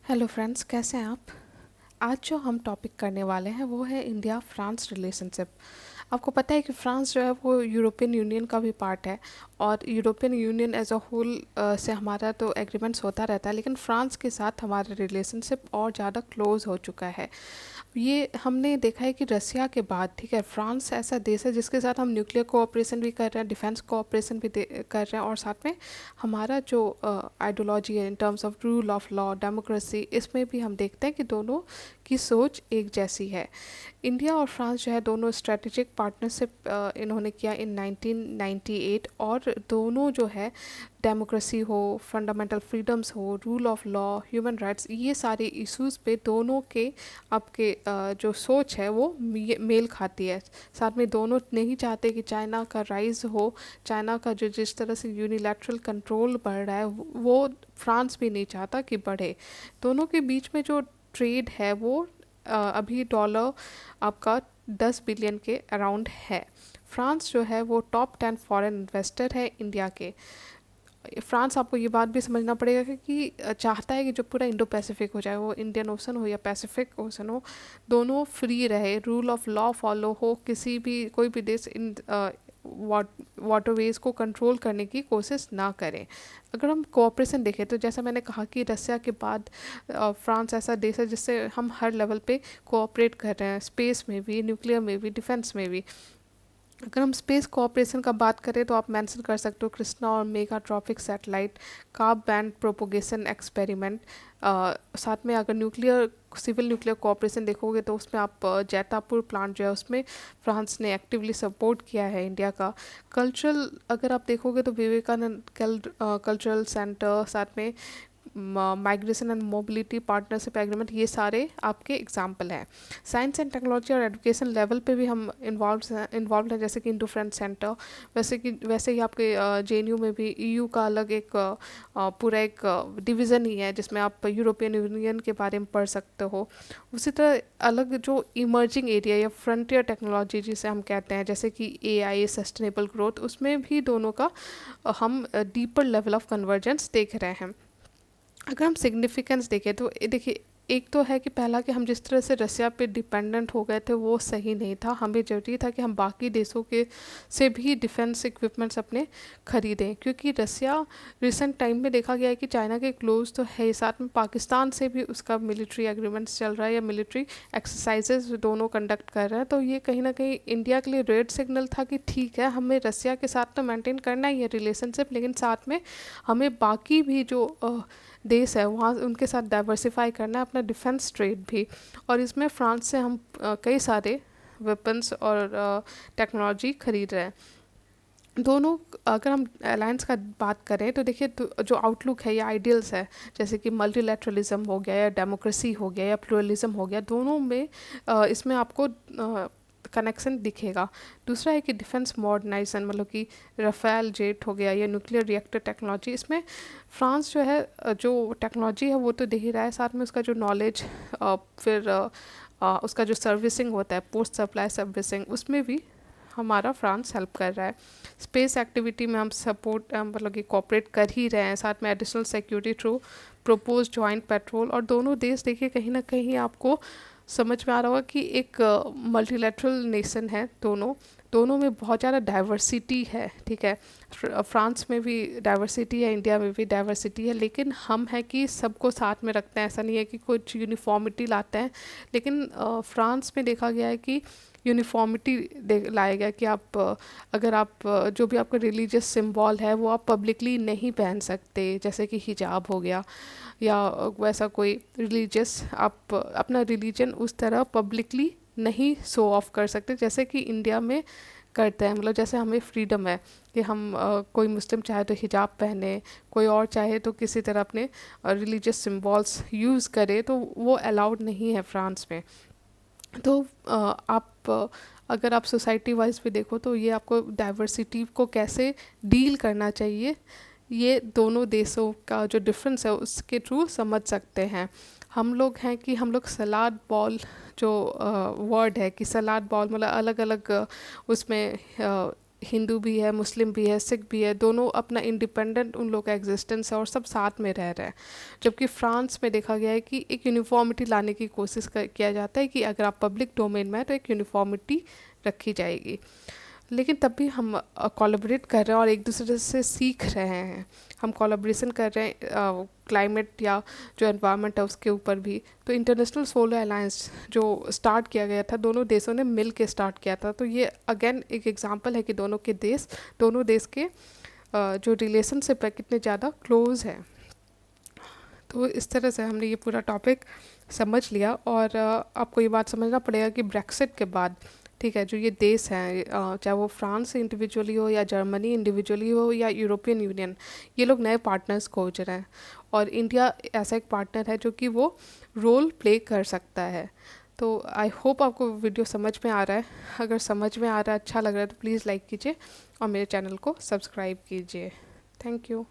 Hello friends, कैसे हैं आप? आज जो हम टॉपिक करने वाले हैं वो है इंडिया फ्रांस रिलेशनशिप। आपको पता है कि फ्रांस जो है वो यूरोपियन यूनियन का भी पार्ट है और European Union as a whole से हमारा तो एग्रीमेंट्स होता रहता है, लेकिन फ्रांस के साथ हमारा रिलेशनशिप और ज़्यादा क्लोज हो चुका है। ये हमने देखा है कि रसिया के बाद, ठीक है, फ्रांस ऐसा देश है जिसके साथ हम न्यूक्लियर कोऑपरेशन भी कर रहे हैं, डिफेंस कोऑपरेशन भी कर रहे हैं, और साथ में हमारा जो आइडियोलॉजी है in terms of rule of law, democracy, इसमें भी हम देखते हैं कि दोनों की सोच एक जैसी है। इंडिया और फ्रांस जो है दोनों स्ट्रेटेजिक पार्टनरशिप इन्होंने किया इन 1998, और दोनों जो है डेमोक्रेसी हो, फंडामेंटल फ्रीडम्स हो, rule of law, human rights, ये सारे इश्यूज़ पे दोनों के आपके जो सोच है वो मेल खाती है। साथ में दोनों नहीं चाहते कि चाइना का राइज हो। चाइना का जो जिस तरह से यूनिलैटरल कंट्रोल बढ़ रहा है वो फ्रांस भी नहीं चाहता कि बढ़े। दोनों के बीच में जो ट्रेड है वो अभी डॉलर आपका 10 बिलियन के अराउंड है। फ्रांस जो है वो टॉप 10 फॉरेन इन्वेस्टर है इंडिया के। फ्रांस, आपको ये बात भी समझना पड़ेगा कि चाहता है कि जो पूरा इंडो पैसिफिक हो, चाहे वो इंडियन ओशन हो या पैसिफिक ओशन हो, दोनों फ्री रहे, रूल ऑफ लॉ फॉलो हो, किसी भी कोई भी देश इन वाटरवेज को कंट्रोल करने की कोशिश ना करें। अगर हम कोऑपरेशन देखें तो जैसा मैंने कहा कि रसिया के बाद फ्रांस ऐसा देश है जिससे हम हर लेवल पे कोऑपरेट कर रहे हैं, स्पेस में भी, न्यूक्लियर में भी, डिफेंस में भी। अगर हम स्पेस कोऑपरेशन का बात करें तो आप मेंशन कर सकते हो कृष्णा और मेगा ट्रॉपिक सैटेलाइट, कार्ब बैंड प्रोपोगेशन एक्सपेरिमेंट। साथ में अगर न्यूक्लियर, सिविल न्यूक्लियर कोऑपरेशन देखोगे तो उसमें आप जैतापुर प्लांट जो है उसमें फ्रांस ने एक्टिवली सपोर्ट किया है इंडिया का। कल्चरल अगर आप देखोगे तो विवेकानंद कल्चरल सेंटर, साथ में migration and mobility partnership agreement, ये सारे आपके एग्जाम्पल हैं। साइंस एंड टेक्नोलॉजी और एजुकेशन लेवल पे भी हम इन्वॉल्व हैं, जैसे कि इंडो फ्रेंड सेंटर। वैसे ही आपके जेएनयू में भी ईयू का अलग एक पूरा एक डिवीज़न ही है जिसमें आप यूरोपियन यूनियन के बारे में पढ़ सकते हो। उसी तरह अलग जो इमर्जिंग एरिया या फ्रंटियर टेक्नोलॉजी जिसे हम कहते हैं, जैसे कि एआई, सस्टेनेबल ग्रोथ, उसमें भी दोनों का हम डीपर लेवल ऑफ कन्वर्जेंस देख रहे हैं। अगर हम सिग्निफिकेंस देखें तो देखिए, एक तो है कि पहला कि हम जिस तरह से रसिया पे डिपेंडेंट हो गए थे वो सही नहीं था। हमें ज़रूरी था कि हम बाकी देशों के से भी डिफेंस इक्विपमेंट्स अपने खरीदें, क्योंकि रसिया रिसेंट टाइम में देखा गया है कि चाइना के क्लोज तो है, साथ में पाकिस्तान से भी उसका मिलिट्री एग्रीमेंट्स चल रहा है या मिलिट्री एक्सरसाइजेज दोनों कंडक्ट कर रहे हैं। तो ये कहीं ना कहीं इंडिया के लिए रेड सिग्नल था कि ठीक है, हमें रसिया के साथ तो मेंटेन करना ही है रिलेशनशिप, लेकिन साथ में हमें बाकी भी जो देश है वहाँ उनके साथ डाइवर्सिफाई करना है अपना डिफेंस ट्रेड भी। और इसमें फ्रांस से हम कई सारे वेपन्स और टेक्नोलॉजी खरीद रहे हैं। दोनों, अगर हम अलायंस का बात करें तो देखिए, जो आउटलुक है या आइडियल्स है, जैसे कि मल्टीलैटरलिज्म हो गया या डेमोक्रेसी हो गया या प्लुरलिज्म हो गया, दोनों में इसमें आपको कनेक्शन दिखेगा। दूसरा है कि डिफेंस मॉडर्नाइजेशन, मतलब कि राफेल जेट हो गया या न्यूक्लियर रिएक्टर टेक्नोलॉजी, इसमें फ्रांस जो है जो टेक्नोलॉजी है वो तो दे ही रहा है, साथ में उसका जो नॉलेज, फिर उसका जो सर्विसिंग होता है, पोस्ट सप्लाई सर्विसिंग, उसमें भी हमारा फ्रांस हेल्प कर रहा है। स्पेस एक्टिविटी में हम सपोर्ट मतलब कि कोऑपरेट कर ही रहे हैं, साथ में additional security through propose joint petrol. और दोनों देश देखिए, कहीं ना कहीं आपको समझ में आ रहा होगा कि एक मल्टीलैटरल नेशन है दोनों। दोनों में बहुत ज़्यादा डाइवर्सिटी है, ठीक है। फ्रांस में भी डाइवर्सिटी है, इंडिया में भी डाइवर्सिटी है, लेकिन हम है कि सबको साथ में रखते हैं। ऐसा नहीं है कि कुछ यूनिफॉर्मिटी लाते हैं, लेकिन फ्रांस में देखा गया है कि यूनिफॉर्मिटी लाया गया कि आप अगर आप जो भी आपका रिलीजियस सिंबल है वो आप पब्लिकली नहीं पहन सकते, जैसे कि हिजाब हो गया या वैसा कोई रिलीजियस, आप अपना रिलीजन उस तरह पब्लिकली नहीं शो ऑफ कर सकते जैसे कि इंडिया में करते हैं। मतलब जैसे हमें फ्रीडम है कि हम कोई मुस्लिम चाहे तो हिजाब पहने, कोई और चाहे तो किसी तरह अपने रिलीजियस सिंबल्स यूज़ करे, तो वो अलाउड नहीं है फ्रांस में। तो आप अगर आप सोसाइटी वाइज भी देखो तो ये आपको डाइवर्सिटी को कैसे डील करना चाहिए, ये दोनों देशों का जो डिफरेंस है उसके थ्रू समझ सकते हैं। हम लोग हैं कि हम लोग सलाद बॉल, जो वर्ड है कि सलाद बॉल मतलब अलग अलग उसमें हिंदू भी है, मुस्लिम भी है, सिख भी है, दोनों अपना इंडिपेंडेंट उन लोग का एग्जिस्टेंस है और सब साथ में रह रहे हैं। जबकि फ्रांस में देखा गया है कि एक यूनिफॉर्मिटी लाने की कोशिश किया जाता है कि अगर आप पब्लिक डोमेन में है तो एक यूनिफॉर्मिटी रखी जाएगी। लेकिन तब भी हम कोलैबोरेट कर रहे हैं और एक दूसरे से सीख रहे हैं। हम कोलैबोरेशन कर रहे हैं क्लाइमेट या जो एनवायरनमेंट है उसके ऊपर भी। तो इंटरनेशनल सोलर अलायंस जो स्टार्ट किया गया था, दोनों देशों ने मिल के स्टार्ट किया था। तो ये अगेन एक एग्जांपल है कि दोनों देश के जो रिलेशनशिप है कितने ज़्यादा क्लोज है। तो इस तरह से हमने ये पूरा टॉपिक समझ लिया। और आपको ये बात समझना पड़ेगा कि ब्रेक्सिट के बाद, ठीक है, जो ये देश हैं, चाहे वो फ्रांस इंडिविजुअली हो या जर्मनी इंडिविजुअली हो या यूरोपियन यूनियन, ये लोग नए पार्टनर्स खोज रहे हैं। और इंडिया ऐसा एक पार्टनर है जो कि वो रोल प्ले कर सकता है। तो आई होप आपको वीडियो समझ में आ रहा है। अगर समझ में आ रहा है, अच्छा लग रहा है, तो प्लीज़ लाइक कीजिए और मेरे चैनल को सब्सक्राइब कीजिए। Thank you.